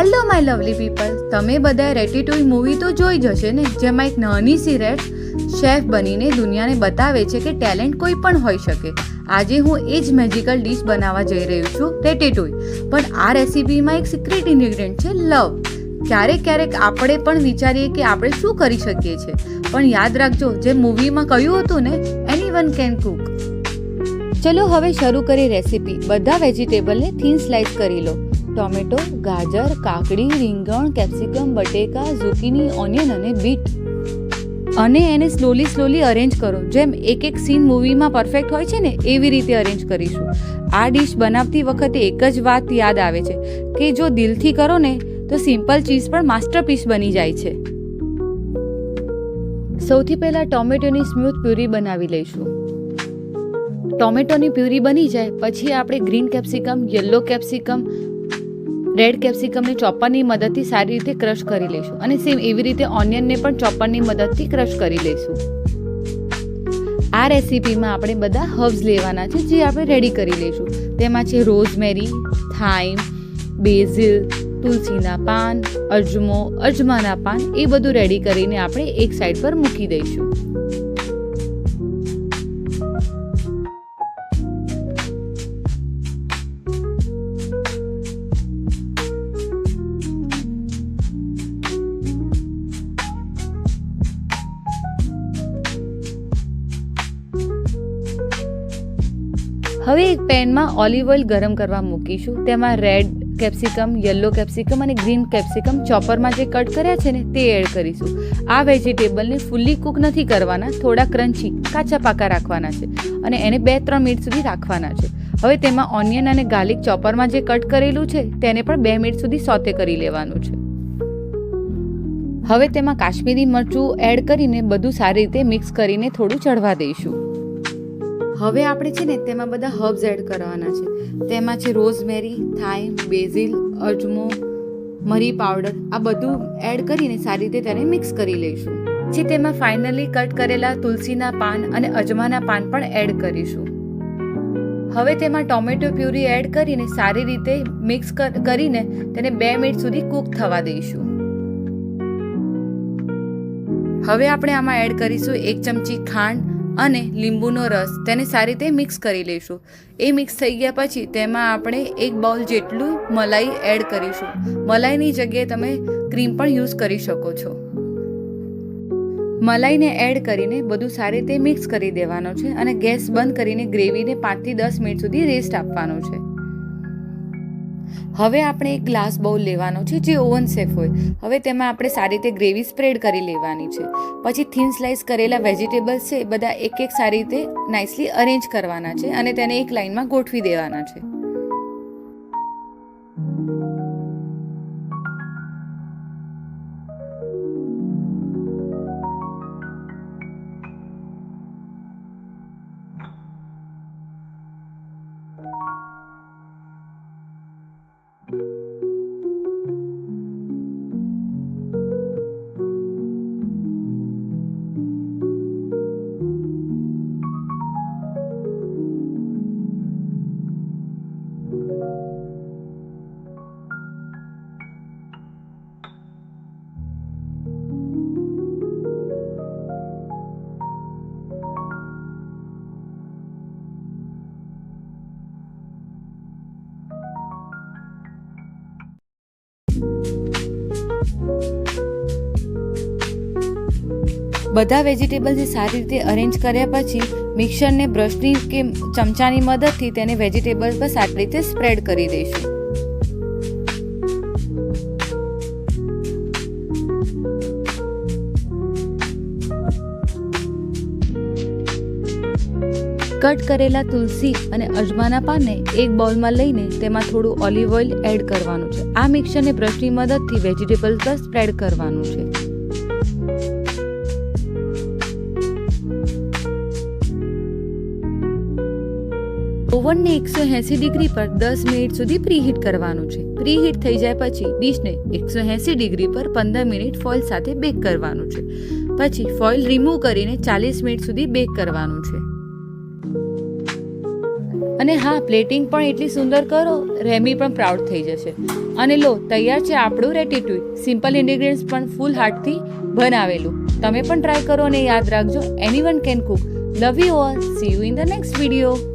Hello my lovely people, તમે બધાએ રેટેટોઈ movie તો જોઈ જ હશે ને, જેમાં એક નાની સી રેટ શેફ બનીને દુનિયાને બતાવે છે કે ટેલેન્ટ કોઈ પણ હોઈ શકે. આજે હું એ જ મેજિકલ ડિશ બનાવવા જઈ રહ્યું છું, રેટેટોઈ. પણ આ રેસીપીમાં એક સિક્રેટ ઇન્ગ્રેડિયન્ટ છે, લવ. ક્યારેક આપણે પણ વિચારીએ કે આપણે શું કરી શકીએ છીએ, પણ યાદ રાખજો, જે મૂવીમાં કહ્યું હતું ને, એનીવન કેન કુક. ચલો હવે શરૂ કરી રેસીપી. બધા વેજીટેબલને થીન સ્લાઇસ કરી લો. ટોમેટો, ગાજર, કાકડી, રીંગણ, કેપ્સિકમ, બટેકા, ઝુકીની, ઓનિયન અને બીટ. અને એને સ્લોલી અરેન્જ કરો. જેમ એક સીન મૂવીમાં પરફેક્ટ હોય છે ને, એવી રીતે અરેન્જ કરીશું. આ ડિશ બનાવતી વખતે એક જ વાત યાદ આવે છે કે જો દિલથી કરો ને તો સિમ્પલ ચીઝ પણ માસ્ટરપીસ બની જાય છે. સૌથી પહેલા ટોમેટોની સ્મૂથ પ્યુરી બનાવી લઈશું. ટોમેટોની પ્યુરી બની જાય પછી આપણે green capsicum, yellow capsicum, red કેપ્સિકમને ચોપરની મદદથી સારી રીતે ક્રશ કરી લઈશું. અને સેમ એવી રીતે ઓનિયનને પણ ચોપરની મદદથી ક્રશ કરી લઈશું. આ રેસીપીમાં આપણે બધા હર્બ્સ લેવાના છે, જે આપણે રેડી કરી લઈશું. તેમાં છે રોઝમેરી, થાઇમ, બેઝિલ, તુલસીના પાન, અજમો, અજમાના પાન. એ બધું રેડી કરીને આપણે એક સાઈડ પર મૂકી દઈશું. હવે એક પેનમાં ઓલિવ ઓઇલ ગરમ કરવા મૂકીશું. તેમાં રેડ કેપ્સિકમ, યલો કેપ્સિકમ અને ગ્રીન કેપ્સિકમ ચોપરમાં જે કટ કર્યા છે ને, તે એડ કરીશું. આ વેજીટેબલને ફુલ્લી કુક નથી કરવાના, થોડા ક્રન્ચી કાચા પાકા રાખવાના છે અને એને 2-3 મિનિટ સુધી રાખવાના છે. હવે તેમાં ઓનિયન અને ગાર્લિક ચોપરમાં જે કટ કરેલું છે તેને પણ 2 મિનિટ સુધી સોતે કરી લેવાનું છે. હવે તેમાં કાશ્મીરી મરચું એડ કરીને બધું સારી રીતે મિક્સ કરીને થોડું ચડવા દઈશું. હવે આપણે છે ને તેમાં બધા હર્બ્સ એડ કરવાના છે. તેમાં છે રોઝમેરી, થાઇમ, બેઝિલ, અજમો, મરી પાવડર. આ બધું એડ કરીને સારી રીતે તેને મિક્સ કરી લઈશું. પછી તેમાં ફાઇનલી કટ કરેલા તુલસીના પાન અને અજમાના પાન પણ એડ કરીશું. હવે તેમાં ટોમેટો પ્યુરી એડ કરીને સારી રીતે મિક્સ કરીને તેને 2 મિનિટ સુધી કૂક થવા દઈશું. હવે આપણે આમાં એડ કરીશું 1 ચમચી ખાંડ અને લીંબુનો રસ. તેને સારી રીતે મિક્સ કરી લઈશું. એ મિક્સ થઈ ગયા પછી તેમાં આપણે 1 બાઉલ જેટલું મલાઈ એડ કરીશું. મલાઈની જગ્યાએ તમે ક્રીમ પણ યુઝ કરી શકો છો. મલાઈને એડ કરીને બધું સારી રીતે મિક્સ કરી દેવાનો છે અને ગેસ બંધ કરીને ગ્રેવીને 5 થી 10 મિનિટ સુધી રેસ્ટ આપવાનો છે. હવે આપણે એક ગ્લાસ બાઉલ લેવાનો છે, જે ઓવન સેફ હોય. હવે તેમાં આપણે સારી રીતે ગ્રેવી સ્પ્રેડ કરી લેવાની છે. પછી થીન સ્લાઇસ કરેલા વેજીટેબલ્સ છે બધા એક સારી રીતે નાઇસલી અરેન્જ કરવાના છે અને તેને એક લાઇનમાં ગોઠવી દેવાના છે. બધા વેજીટેબલ્સને સારી રીતે અરેન્જ કર્યા પછી મિક્સરને બ્રશની કે ચમચાની મદદથી તેને વેજીટેબલ્સ પર સારી રીતે સ્પ્રેડ કરી દઈશું. કટ કરેલા તુલસી અને અજમાના પાનને એક બાઉલમાં લઈને તેમાં થોડું ઓલિવ ઓઇલ એડ કરવાનું છે. આ મિક્સરને બ્રશની મદદથી વેજીટેબલ્સ પર સ્પ્રેડ કરવાનું છે. ઓવનને 180 ડિગ્રી પર 10 મિનિટ સુધી પ્રીહીટ કરવાનું છે. પ્રીહીટ થઈ જાય પછી ડીશને 180 ડિગ્રી પર 15 મિનિટ ફોઇલ સાથે બેક કરવાનું છે. પછી ફોઇલ રિમૂવ કરીને 40 મિનિટ સુધી બેક કરવાનું છે. અને હા, પ્લેટિંગ પણ એટલી સુંદર કરો, રેમી પણ પ્રાઉડ થઈ જશે. અને લો, તૈયાર છે આપણું રેટેટુઈ. સિમ્પલ ઇન્ગ્રેડિયન્ટ્સ પણ ફૂલ હાર્ટથી બનાવેલું. તમે પણ ટ્રાય કરો અને યાદ રાખજો, anyone can Cook. Love you all. C you in the next video.